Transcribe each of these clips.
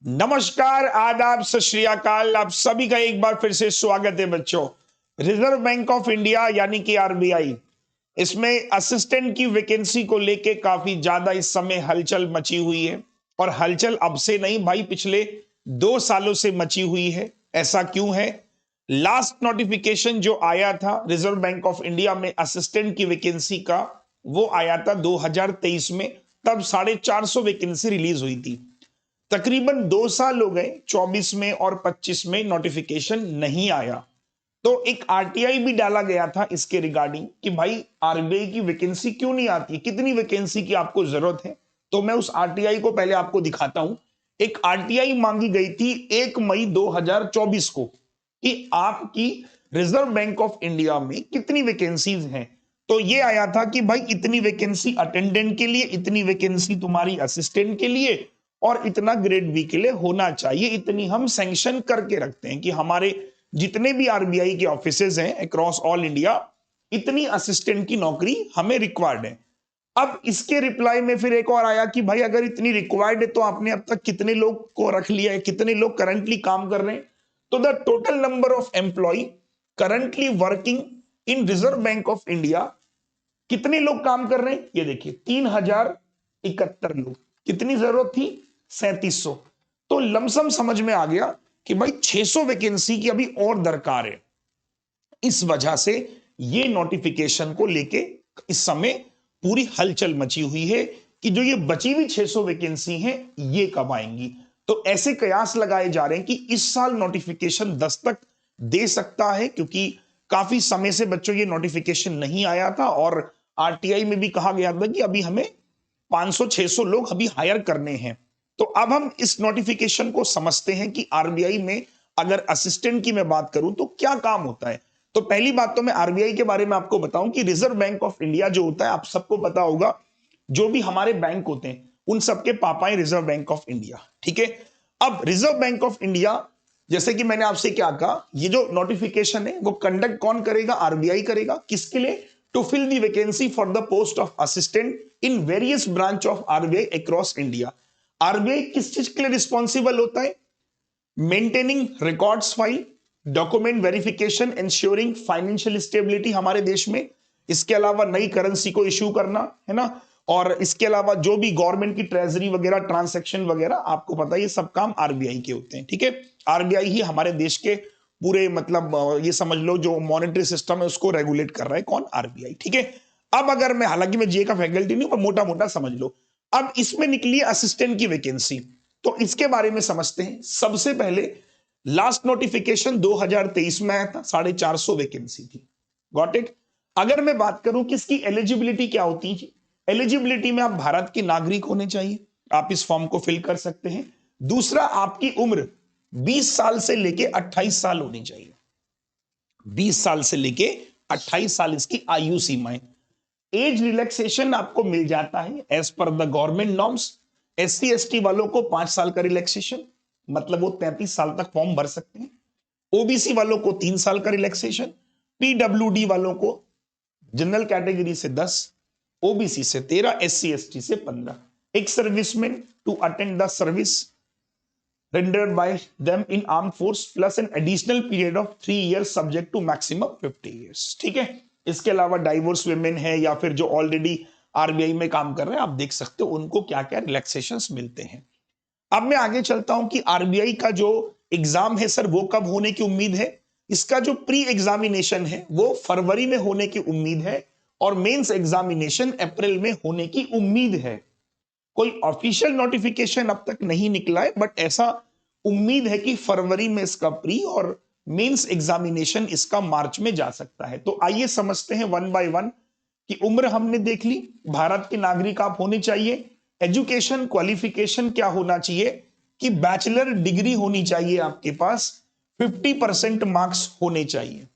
नमस्कार, आदाब, सत श्री अकाल। आप सभी का एक बार फिर से स्वागत है बच्चों। रिजर्व बैंक ऑफ इंडिया यानी कि आरबीआई, इसमें असिस्टेंट की वैकेंसी को लेके काफी ज्यादा इस समय हलचल मची हुई है। और हलचल अब से नहीं भाई, पिछले 2 सालों से मची हुई है। ऐसा क्यों है? लास्ट नोटिफिकेशन जो आया था रिजर्व बैंक ऑफ इंडिया में असिस्टेंट की वैकेंसी का, वो आया था 2023 में। तब 450 वैकेंसी रिलीज हुई थी। तकरीबन 2 साल हो गए, 24 में और 25 में नोटिफिकेशन नहीं आया। तो एक आरटीआई भी डाला गया था इसके रिगार्डिंग कि भाई आरबीआई की वैकेंसी क्यों नहीं आती, कितनी वैकेंसी की आपको जरूरत है। तो मैं उस आरटीआई को पहले आपको दिखाता हूं। एक आरटीआई मांगी गई थी 1 मई 2024 को कि आपकी रिजर्व बैंक ऑफ इंडिया में कितनी वैकेंसीज हैं। तो ये आया था कि भाई इतनी वैकेंसी अटेंडेंट के लिए, इतनी वैकेंसी तुम्हारी असिस्टेंट के लिए, और इतना ग्रेड बी के लिए होना चाहिए। इतनी हम सैंक्शन करके रखते हैं कि हमारे जितने भी आरबीआई के ऑफिसेज हैं अक्रॉस ऑल इंडिया, इतनी असिस्टेंट की नौकरी हमें रिक्वायर्ड है। अब इसके रिप्लाई में फिर एक और आया कि भाई अगर इतनी रिक्वायर्ड है तो आपने अब तक कितने लोग को रख लिया है, कितने लोग करंटली काम कर रहे हैं। तो the total number of employ currently working in Reserve Bank of India, कितने लोग काम कर रहे हैं ये देखिए, 3071 लोग। कितनी जरूरत थी? 3700। तो लमसम समझ में आ गया कि भाई 600 वैकेंसी की अभी और दरकार है। इस वजह से ये नोटिफिकेशन को लेके इस समय पूरी हलचल मची हुई है कि जो ये बची हुई 600 वैकेंसी हैं ये कब आएंगी। तो ऐसे कयास लगाए जा रहे हैं कि इस साल नोटिफिकेशन दस्तक दे सकता है, क्योंकि काफी समय से बच्चों ये नोटिफिकेशन नहीं आया था। और आरटीआई में भी कहा गया था कि अभी हमें 500-600 लोग अभी हायर करने हैं। तो अब हम इस नोटिफिकेशन को समझते हैं कि आरबीआई में अगर असिस्टेंट की मैं बात करूं तो क्या काम होता है। तो पहली बात तो मैं आरबीआई के बारे में आपको बताऊं कि रिजर्व बैंक ऑफ इंडिया जो होता है, आप सबको पता होगा, जो भी हमारे बैंक होते हैं उन सबके पापा है रिजर्व बैंक ऑफ इंडिया। ठीक है। अब रिजर्व बैंक ऑफ इंडिया, जैसे कि मैंने आपसे क्या कहा, ये जो नोटिफिकेशन है वो कंडक्ट कौन करेगा? आरबीआई करेगा। किसके लिए? To fill the vacancy for the post of assistant in various branch of RBI across India. RBI किस चीज के लिए रिस्पॉन्सिबल होता है? Maintaining records file, document verification, ensuring financial stability हमारे देश में। इसके अलावा नई करेंसी को इश्यू करना है ना। और इसके अलावा जो भी गवर्नमेंट की ट्रेजरी वगैरह, ट्रांसैक्शन वगैरह, आपको पता है ये सब काम आरबीआई के होते हैं। ठीक है। आरबीआई ही हमारे देश के पूरे मतलब ये समझ लो जो मॉनेटरी सिस्टम है उसको रेगुलेट कर रहा है। कौन? आरबीआई। ठीक है। अब अगर मैं, हालांकि मैं जे का फैकल्टी नहीं हूं, मोटा मोटा समझ लो। अब इसमें निकली असिस्टेंट की वैकेंसी, तो इसके बारे में समझते हैं। सबसे पहले लास्ट नोटिफिकेशन 2023 में आया था, 450 वैकेंसी थी। Got it. अगर मैं बात करूं कि इसकी एलिजिबिलिटी क्या होती है, एलिजिबिलिटी में आप भारत के नागरिक होने चाहिए, आप इस फॉर्म को फिल कर सकते हैं। दूसरा, आपकी उम्र 20 साल से लेके 28 साल होनी चाहिए। 20 साल से लेके 28 साल इसकी आयु सीमा है। एज रिलैक्सेशन आपको मिल जाता है as per the government norms. SC ST वालों को 5 साल का रिलैक्सेशन, मतलब वो 33 साल तक फॉर्म भर सकते हैं। ओबीसी वालों को 3 साल का रिलैक्सेशन। पीडब्ल्यूडी वालों को, जनरल कैटेगरी से 10, ओबीसी से 13, एससी एसटी से 15। एक serviceman to attend the service rendered by them in armed force plus an additional period of 3 years subject to maximum 50 years। ठीक है। इसके अलावा डाइवोर्स वेमेन है या फिर जो ऑलरेडी आरबीआई में काम कर रहे हैं, आप देख सकते हो उनको क्या क्या रिलैक्सेशंस मिलते हैं। अब मैं आगे चलता हूं कि आरबीआई का जो एग्जाम है सर, वो कब होने की उम्मीद है। इसका जो प्री एग्जामिनेशन है वो फरवरी में होने की उम्मीद है, और मेंस एग्जामिनेशन अप्रैल में होने की उम्मीद है। कोई ऑफिशियल नोटिफिकेशन अब तक नहीं निकला है, बट ऐसा उम्मीद है कि फरवरी में इसका प्री और मेंस एग्जामिनेशन इसका मार्च में जा सकता है। तो आइए समझते हैं वन बाय वन कि उम्र हमने देख ली, भारत के नागरिक आप होने चाहिए। एजुकेशन क्वालिफिकेशन क्या होना चाहिए कि बैचलर डिग्री होनी चाहिए आपके पास, 50% मार्क्स होने चाहिए।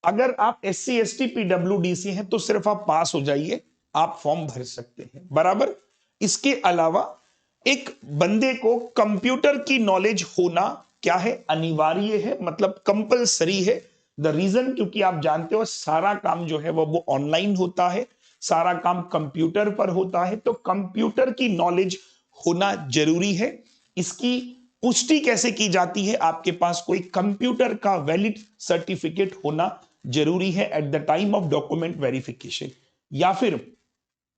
अगर आप एससी एसटी पीडब्ल्यूडीसी हैं तो सिर्फ आप पास हो जाइए, आप फॉर्म भर सकते हैं। बराबर। इसके अलावा एक बंदे को कंप्यूटर की नॉलेज होना क्या है? अनिवार्य है, मतलब कंपलसरी है। द रीजन, क्योंकि आप जानते हो सारा काम जो है वो ऑनलाइन होता है, सारा काम कंप्यूटर पर होता है, तो कंप्यूटर की नॉलेज होना जरूरी है। इसकी पुष्टि कैसे की जाती है? आपके पास कोई कंप्यूटर का वैलिड सर्टिफिकेट होना जरूरी है at the time of document verification, या फिर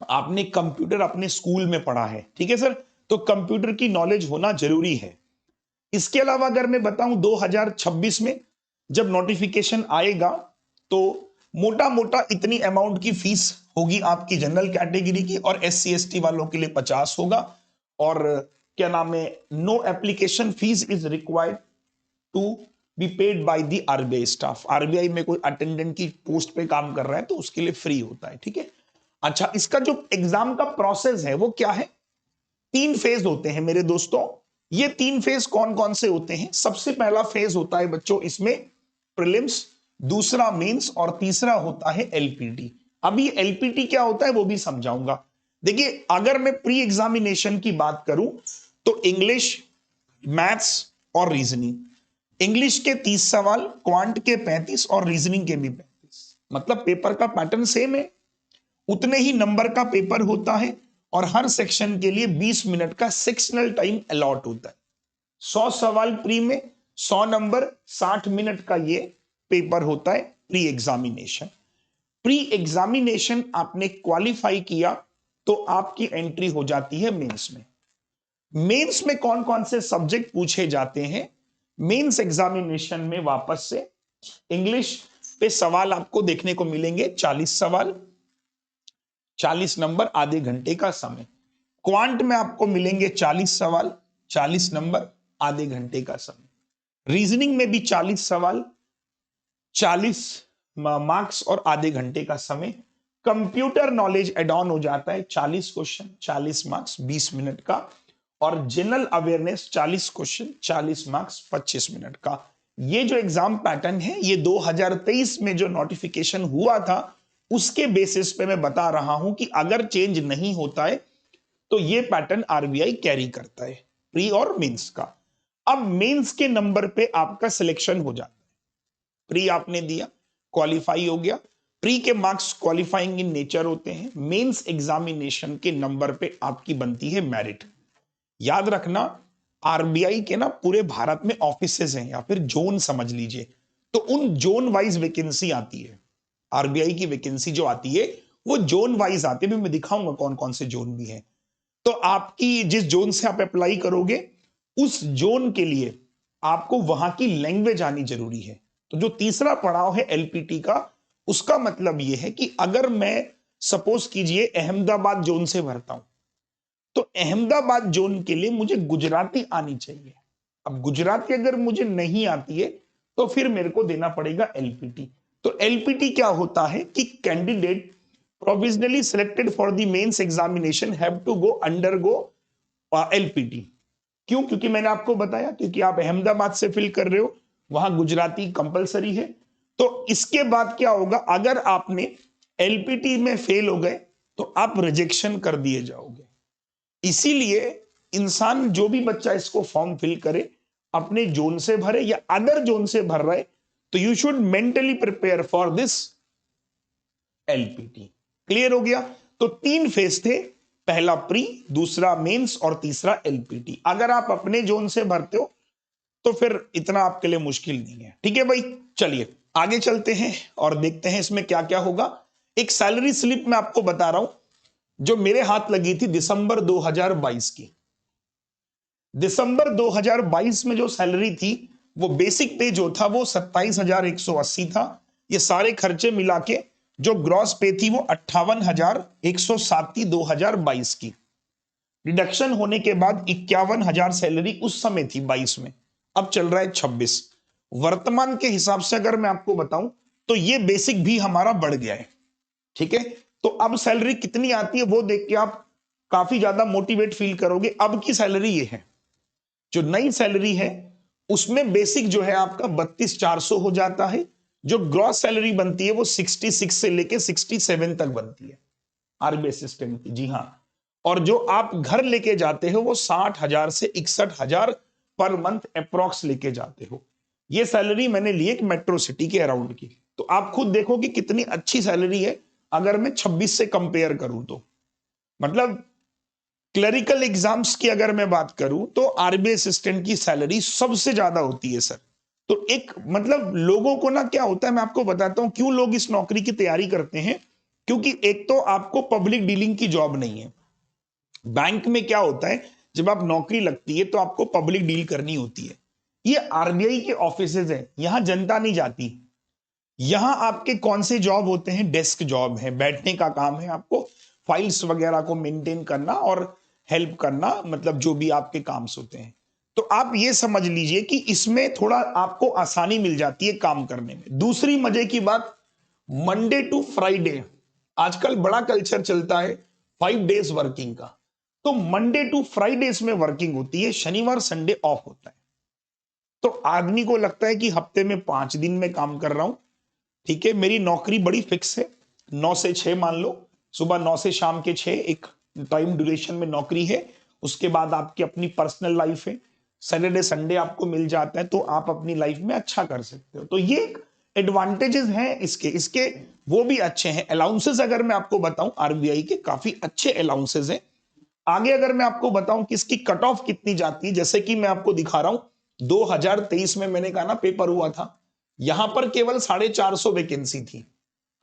आपने कंप्यूटर अपने स्कूल में पढ़ा है, ठीक है सर, तो कंप्यूटर की नॉलेज होना जरूरी है। इसके अलावा अगर मैं बताऊं 2026 में जब नोटिफिकेशन आएगा तो मोटा मोटा इतनी अमाउंट की फीस होगी आपकी जनरल कैटेगरी की, और एससी एसटी वालों के लिए 50 होगा, और क्या नाम है, no application fee is required to be paid by the RBI staff. RBI में कोई अटेंडेंट की पोस्ट पे काम कर रहा है तो उसके लिए फ्री होता है, ठीक है। अच्छा, इसका जो एग्जाम का प्रोसेस है वो क्या है? 3 फेज होते हैं मेरे दोस्तों। ये 3 फेज कौन कौन से होते हैं? सबसे पहला फेज होता है बच्चों इसमें प्रीलिम्स, दूसरा मेंस, और तीसरा होता है एलपीटी। अभी एलपीटी क्या होता है वो भी समझाऊंगा। देखिए, अगर मैं प्री एग्जामिनेशन की बात करूं तो इंग्लिश, मैथ्स और रीजनिंग, इंग्लिश के 30 सवाल, क्वांट के 35 और रीजनिंग के भी 35, मतलब पेपर का पैटर्न सेम है, उतने ही नंबर का पेपर होता है, और हर सेक्शन के लिए 20 मिनट का सेक्शनल टाइम अलॉट होता है। 100 सवाल प्री में, 100 नंबर, 60 मिनट का ये पेपर होता है प्री एग्जामिनेशन। प्री एग्जामिनेशन आपने क्वालिफाई किया तो आपकी एंट्री हो जाती है मेंस में। मेंस में कौन कौन से सब्जेक्ट पूछे जाते हैं? मेंस एग्जामिनेशन में वापस से इंग्लिश पे सवाल आपको देखने को मिलेंगे, 40 सवाल, 40 नंबर, आधे घंटे का समय। क्वांट में आपको मिलेंगे 40 सवाल, 40 नंबर, आधे घंटे का समय। रीजनिंग में भी 40 सवाल, 40 मार्क्स और आधे घंटे का समय। कंप्यूटर नॉलेज एड ऑन हो जाता है, 40 क्वेश्चन, 40 मार्क्स, 20 मिनट का, और general awareness 40 question, 40 marks, 25 minute का। ये जो एग्जाम पैटर्न है ये 2023 में जो नोटिफिकेशन हुआ था उसके बेसिस पे मैं बता रहा हूं कि अगर चेंज नहीं होता है तो ये पैटर्न आरबीआई कैरी करता है प्री और मेंस का। अब मेंस के नंबर पे आपका सिलेक्शन हो जाता है। प्री आपने दिया, क्वालिफाई हो गया, प्री के मार्क्स क्वालिफाइंग इन नेचर होते हैं, मेंस एग्जामिनेशन के नंबर पे आपकी बनती है मेरिट। याद रखना, आरबीआई के ना पूरे भारत में ऑफिसेज हैं या फिर जोन समझ लीजिए, तो उन जोन वाइज वैकेंसी आती है। आरबीआई की वैकेंसी जो आती है वो जोन वाइज आती है, मैं दिखाऊंगा कौन कौन से जोन भी हैं। तो आपकी जिस जोन से आप अप्लाई करोगे उस जोन के लिए आपको वहां की लैंग्वेज आनी जरूरी है। तो जो तीसरा पड़ाव है एलपीटी का, उसका मतलब यह है कि अगर मैं सपोज कीजिए अहमदाबाद जोन से भरता हूं तो अहमदाबाद जोन के लिए मुझे गुजराती आनी चाहिए। अब गुजराती अगर मुझे नहीं आती है तो फिर मेरे को देना पड़ेगा एलपीटी। तो एलपीटी क्या होता है कि candidate provisionally selected for the mains examination have to go undergo LPT. क्यों? क्योंकि मैंने आपको बताया, क्योंकि आप अहमदाबाद से फिल कर रहे हो, वहां गुजराती कंपलसरी है। तो इसके बाद क्या होगा, अगर आपने एलपीटी में फेल हो गए तो आप रिजेक्शन कर दिए जाओगे। इसीलिए इंसान, जो भी बच्चा इसको फॉर्म फिल करे, अपने जोन से भरे या अदर जोन से भर रहे, तो you should mentally prepare for this LPT. Clear हो गया? तो 3 फेज थे, पहला प्री, दूसरा मेंस और तीसरा एलपीटी। अगर आप अपने जोन से भरते हो तो फिर इतना आपके लिए मुश्किल नहीं है, ठीक है भाई। चलिए आगे चलते हैं और देखते हैं इसमें क्या क्या होगा। एक सैलरी स्लिप मैं आपको बता रहा हूं जो मेरे हाथ लगी थी दिसंबर 2022 की। दिसंबर 2022 में जो सैलरी थी वो बेसिक पे जो था वो 27,180 था। ये सारे खर्चे मिला के जो ग्रॉस पे थी वो 58,107 थी 2022 की। डिडक्शन होने के बाद 51,000 सैलरी उस समय थी 22 में, अब चल रहा है 26। वर्तमान के हिसाब से अगर मैं आपको बताऊं तो ये बेसिक भी हमारा बढ़ गया है, ठीक है। तो अब सैलरी कितनी आती है वो देख के आप काफी ज्यादा मोटिवेट फील करोगे। अब की सैलरी ये है, जो नई सैलरी है उसमें बेसिक जो है आपका 32,400 हो जाता है। जो ग्रॉस सैलरी बनती है वो 66 से लेके 67 तक बनती है आरबीआई असिस्टेंट की, जी हाँ। और जो आप घर लेके जाते हो वो 60,000 से 61,000 पर मंथ अप्रोक्स लेके जाते हो। ये सैलरी मैंने ली एक मेट्रो सिटी के अराउंड की, तो आप खुद देखो कि कितनी अच्छी सैलरी है अगर मैं 26 से कंपेयर करूं तो। मतलब क्लरिकल एग्जाम्स की अगर मैं बात करूं तो आरबीआई असिस्टेंट की सैलरी सबसे ज्यादा होती है सर। तो एक मतलब लोगों को ना क्या होता है, मैं आपको बताता हूं क्यों लोग इस नौकरी की तैयारी करते हैं। क्योंकि एक तो आपको पब्लिक डीलिंग की जॉब नहीं है। बैंक में क्या होता है, जब आप नौकरी लगती है तो आपको पब्लिक डील करनी होती है। ये आरबीआई के ऑफिसेज है, यहां जनता नहीं जाती। यहां आपके कौन से जॉब होते हैं, डेस्क जॉब है, बैठने का काम है, आपको फाइल्स वगैरह को मेंटेन करना और हेल्प करना, मतलब जो भी आपके काम्स होते हैं। तो आप ये समझ लीजिए कि इसमें थोड़ा आपको आसानी मिल जाती है काम करने में। दूसरी मजे की बात, मंडे टू फ्राइडे आजकल बड़ा कल्चर चलता है 5 डेज वर्किंग का। तो मंडे टू फ्राइडे इसमें वर्किंग होती है, शनिवार संडे ऑफ होता है। तो आदमी को लगता है कि हफ्ते में 5 दिन में काम कर रहा हूं। ठीक है, मेरी नौकरी बड़ी फिक्स है, 9 से 6 मान लो, सुबह 9 से शाम के 6 एक टाइम ड्यूरेशन में नौकरी है। उसके बाद आपकी अपनी पर्सनल लाइफ है, सैटरडे संडे आपको मिल जाता है, तो आप अपनी लाइफ में अच्छा कर सकते हो। तो ये एडवांटेजेस हैं इसके इसके वो भी अच्छे हैं। अलाउंसेस अगर मैं आपको बताऊं, आरबीआई के काफी अच्छे अलाउंसेस हैं। आगे अगर मैं आपको बताऊं कि इसकी कट ऑफ कितनी जाती है, जैसे कि मैं आपको दिखा रहा हूं 2023 में मैंने कहा ना पेपर हुआ था, यहां पर केवल 450 वैकेंसी थी।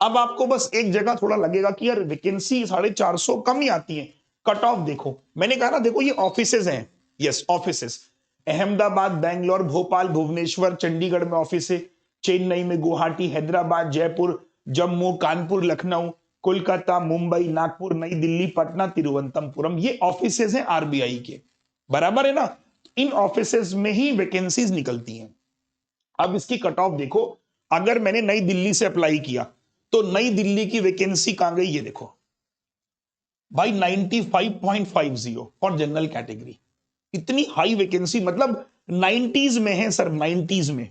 अब आपको बस एक जगह थोड़ा लगेगा कि यार वैकेंसी 450 कम ही आती है, कट ऑफ देखो। मैंने कहा ना, देखो ये ऑफिसेज हैं, यस ऑफिसेज, अहमदाबाद, बैंगलोर, भोपाल, भुवनेश्वर, चंडीगढ़ में ऑफिस है, चेन्नई में, गुवाहाटी, हैदराबाद, जयपुर, जम्मू, कानपुर, लखनऊ, कोलकाता, मुंबई, नागपुर, नई दिल्ली, पटना, तिरुवनंतपुरम, ये ऑफिसेज हैं आरबीआई के। बराबर है ना। इन ऑफिसेज में ही वैकेंसीज निकलती हैं। अब इसकी कट ऑफ देखो, अगर मैंने नई दिल्ली से अप्लाई किया तो नई दिल्ली की वैकेंसी कहां गई, ये देखो भाई 95.50 फॉर जनरल कैटेगरी। इतनी हाई वैकेंसी, मतलब 90s में है सर, 90s में,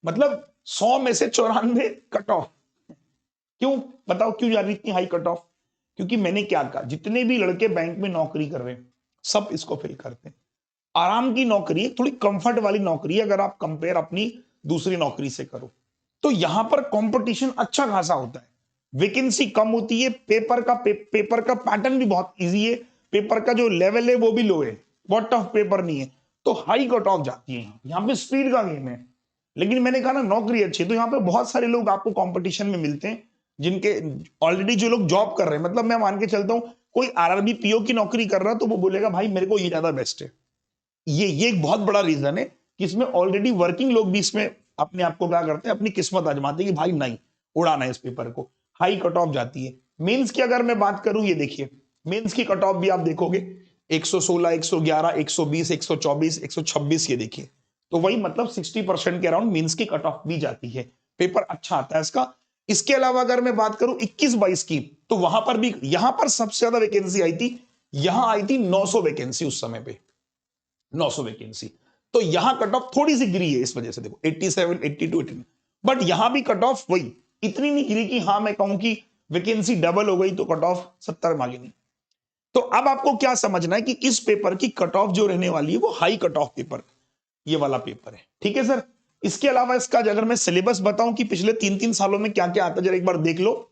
मतलब 100 में से 94 कट ऑफ। क्यों बताओ, क्यों जा रही इतनी हाई कट ऑफ? क्योंकि मैंने क्या कहा, जितने भी लड़के बैंक में नौकरी कर रहे हैं सब इसको फिल करते हैं। आराम की नौकरी है, थोड़ी कंफर्ट वाली नौकरी है, अगर आप कंपेयर अपनी दूसरी नौकरी से करो तो यहां पर कंपटीशन अच्छा खासा होता है, वैकेंसी कम होती है, पेपर का पैटर्न भी बहुत इजी है, पेपर का जो लेवल है वो भी लो है, बहुत टफ पेपर नहीं है। तो हाई कट ऑफ जाती है, यहाँ पे स्पीड का गेम है। लेकिन मैंने कहा ना नौकरी अच्छी है, तो यहाँ पे बहुत सारे लोग आपको कंपटीशन में मिलते हैं, जिनके ऑलरेडी जो लोग जॉब कर रहे हैं, मतलब मैं मान के चलता हूं कोई आरआरबी पीओ की नौकरी कर रहा है तो वो बोलेगा भाई मेरे को ये ज्यादा बेस्ट है। ये एक बहुत बड़ा रीजन है कि इसमें ऑलरेडी वर्किंग लोग भी इसमें अपने आप को क्या करते हैं, अपनी किस्मत आजमाते हैं कि भाई नहीं, उड़ाना है इस पेपर को। हाई कट ऑफ जाती है। मेंस की अगर मैं बात करूं, ये देखिए मेंस की कट ऑफ भी आप देखोगे 116, 111, 120, 124, 126, ये देखिए। तो वही मतलब 60% के अराउंड मेंस की कट ऑफ भी जाती है, पेपर अच्छा आता है इसका। इसके अलावा अगर मैं बात करूं 21-22 की, तो वहां पर भी, यहां पर सबसे ज्यादा वैकेंसी आई थी, यहां आई थी 900 वैकेंसी उस समय पे, 900 वैकेंसी। तो यहां कट ऑफ थोड़ी सी गिरी है, इस वजह से देखो 87, 82, 89, बट यहां भी कट ऑफ वही इतनी नहीं गिरी कि हाँ मैं कहूं कि वैकेंसी डबल हो गई तो कट ऑफ 70 मांगे नहीं। तो अब आपको क्या समझना है कि इस पेपर की कट ऑफ जो रहने वाली है वो हाई कट ऑफ पेपर, ये वाला पेपर है। ठीक है सर। इसके अलावा इसका अगर मैं सिलेबस बताऊं कि पिछले 3-3 सालों में क्या क्या आता है, जरा एक बार देख लो।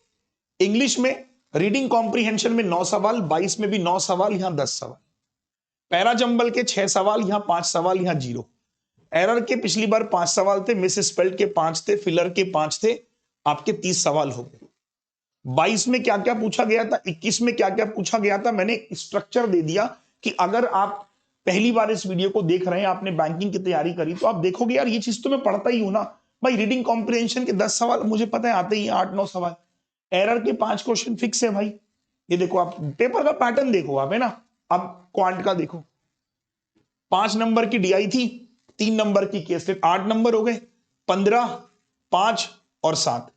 इंग्लिश में रीडिंग कॉम्प्रीहेंशन में 9 सवाल, 22 में भी 9 सवाल, यहां 10 सवाल। पैरा जंबल के 6 सवाल, यहां 5 सवाल, यहां 0। एरर के पिछली बार 5 सवाल थे, मिस स्पेल्ड के 5 थे, फिलर के 5 थे, आपके 30 सवाल हो गए। 22 में क्या क्या पूछा गया था, 21 में क्या क्या पूछा गया था, मैंने स्ट्रक्चर दे दिया कि अगर आप पहली बार इस वीडियो को देख रहे हैं, आपने बैंकिंग की तैयारी करी, तो आप देखोगे यार ये चीज तो मैं पढ़ता ही हूं ना भाई। रीडिंग कॉम्प्रिहेंशन के 10 सवाल मुझे पता है आते ही 8-9 सवाल, एरर के 5 क्वेश्चन फिक्स है भाई। ये देखो आप पेपर का पैटर्न देखो आप, है ना। अब क्वांट का देखो, 5 नंबर की डीआई थी, 3 नंबर की केस स्टडी, 8 नंबर हो गए, 15, 5 और 7।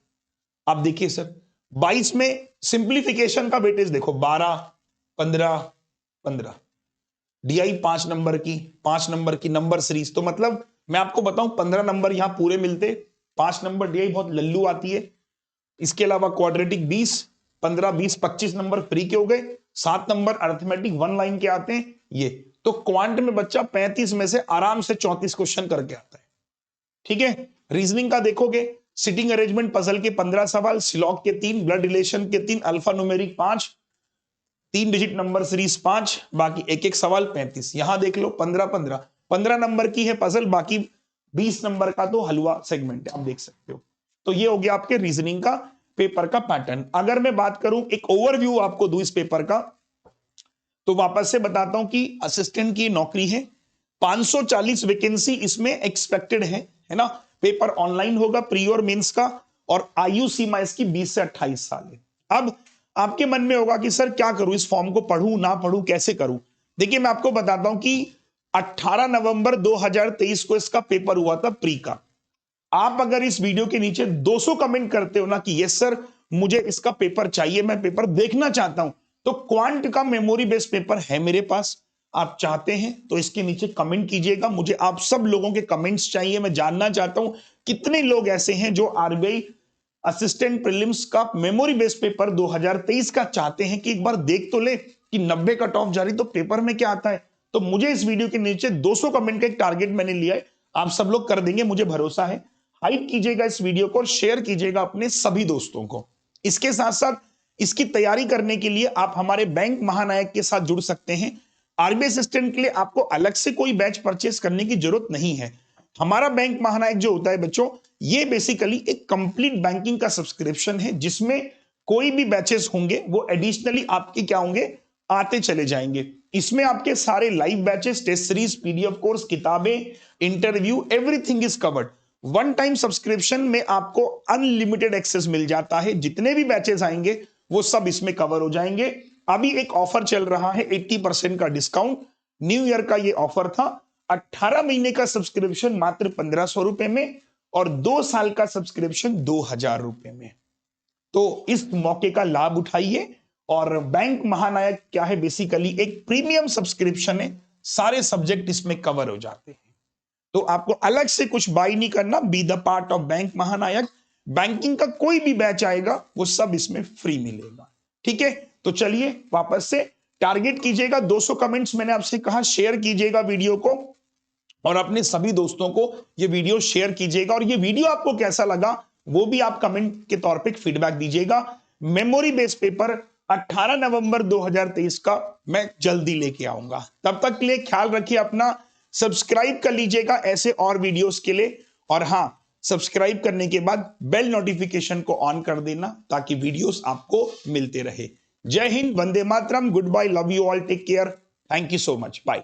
आप देखिए सर 22 में सिंप्लीफिकेशन का वेटेज देखो, 12, 15, 15, डीआई 5 नंबर की, 5 नंबर की नंबर सीरीज। तो मतलब मैं आपको बताऊं 15 नंबर यहां पूरे मिलते, 5 नंबर डीआई बहुत लल्लू आती है। इसके अलावा क्वाड्रेटिक 20, 15, 20, 25 नंबर फ्री के हो गए, 7 नंबर अर्थमेटिक 1 लाइन के आते हैं ये। तो क्वांट में बच्चा 35 में से आराम से 34 क्वेश्चन करके आता है। ठीक है। रीजनिंग का देखोगे, सिटिंग अरेंजमेंट पजल के 15 सवाल, सिलॉग के 3, ब्लड रिलेशन के 3, alpha numeric 5, 3 digit number series 5, बाकी एक एक सवाल 35। यहां देख लो 15 नंबर की है पजल, बाकी 20 नंबर का तो हलवा सेगमेंट है, आप देख सकते हो। तो ये हो गया आपके रीजनिंग का पेपर का पैटर्न। अगर मैं बात करूं, एक ओवरव्यू आपको दूं इस पेपर का, तो वापस से बताता हूं कि असिस्टेंट की नौकरी है, 540 वैकेंसी इसमें एक्सपेक्टेड है ना। पेपर ऑनलाइन होगा, प्री और मेंस का, और आयु सीमा इसकी 20 से 28 साल है। अब आपके मन में होगा कि सर क्या करूं, इस फॉर्म को पढ़ूं ना पढ़ूं, कैसे करूं। देखिए मैं आपको बताता हूं कि 18 नवंबर 2023 को इसका पेपर हुआ था प्री का। आप अगर इस वीडियो के नीचे 200 कमेंट करते हो ना कि यस सर मुझे इसका पेपर चाहिए, मैं पेपर देखना चाहता हूं, तो क्वांट का मेमोरी बेस्ड पेपर है मेरे पास। आप चाहते हैं तो इसके नीचे कमेंट कीजिएगा, मुझे आप सब लोगों के कमेंट्स चाहिए। मैं जानना चाहता हूं कितने लोग ऐसे हैं जो आरबीआई असिस्टेंट प्रीलिम्स का मेमोरी बेस्ड पेपर 2023 का चाहते हैं कि एक बार देख तो ले कि 90 कट ऑफ जारी, तो पेपर में क्या आता है। तो मुझे इस वीडियो के नीचे 200 कमेंट का एक टारगेट मैंने लिया है, आप सब लोग कर देंगे, मुझे भरोसा है। हाइप कीजिएगा इस वीडियो को और शेयर कीजिएगा अपने सभी दोस्तों को। इसके साथ साथ इसकी तैयारी करने के लिए आप हमारे बैंक महानायक के साथ जुड़ सकते हैं। आरबीआई असिस्टेंट के लिए आपको अलग से कोई बैच परचेस करने की जरूरत नहीं है। हमारा बैंक महानायक जो होता है बच्चों, ये बेसिकली एक कंप्लीट बैंकिंग का सब्सक्रिप्शन है, जिसमें कोई भी बैचेस होंगे वो एडिशनली आपके क्या होंगे, आते चले जाएंगे। इसमें आपके सारे live batches, test series, PDF course, किताबें, interview, everything is covered. One time subscription में आपको अनलिमिटेड एक्सेस मिल जाता है, जितने भी बैचेस आएंगे वो सब इसमें कवर हो जाएंगे। अभी एक ऑफर चल रहा है 80% का डिस्काउंट, न्यू ईयर का ये ऑफर था। 18 महीने का सब्सक्रिप्शन मात्र 1500 रुपए में, और 2 साल का सब्सक्रिप्शन 2000 रुपए में। तो इस मौके का लाभ उठाइए। और बैंक महानायक क्या है, बेसिकली एक प्रीमियम सब्सक्रिप्शन है, सारे सब्जेक्ट इसमें कवर हो जाते हैं। तो आपको अलग से कुछ बाय नहीं करना, be the part of bank महानायक। बैंकिंग का कोई भी बैच आएगा वो सब इसमें फ्री मिलेगा, ठीक है। तो चलिए वापस से टारगेट कीजिएगा 200 कमेंट्स, मैंने आपसे कहा शेयर कीजिएगा वीडियो को, और अपने सभी दोस्तों को ये वीडियो शेयर कीजिएगा। और ये वीडियो आपको कैसा लगा वो भी आप कमेंट के तौर पे फीडबैक दीजिएगा। मेमोरी बेस्ड पेपर 18 नवंबर 2023 का मैं जल्दी लेके आऊंगा। तब तक के लिए ख्याल रखिए अपना, सब्सक्राइब कर लीजिएगा ऐसे और वीडियोस के लिए। और हां, सब्सक्राइब करने के बाद बेल नोटिफिकेशन को ऑन कर देना ताकि वीडियोस आपको मिलते रहे। जय हिंद, वंदे मातरम, good bye, love you all, take care, thank you so much, bye.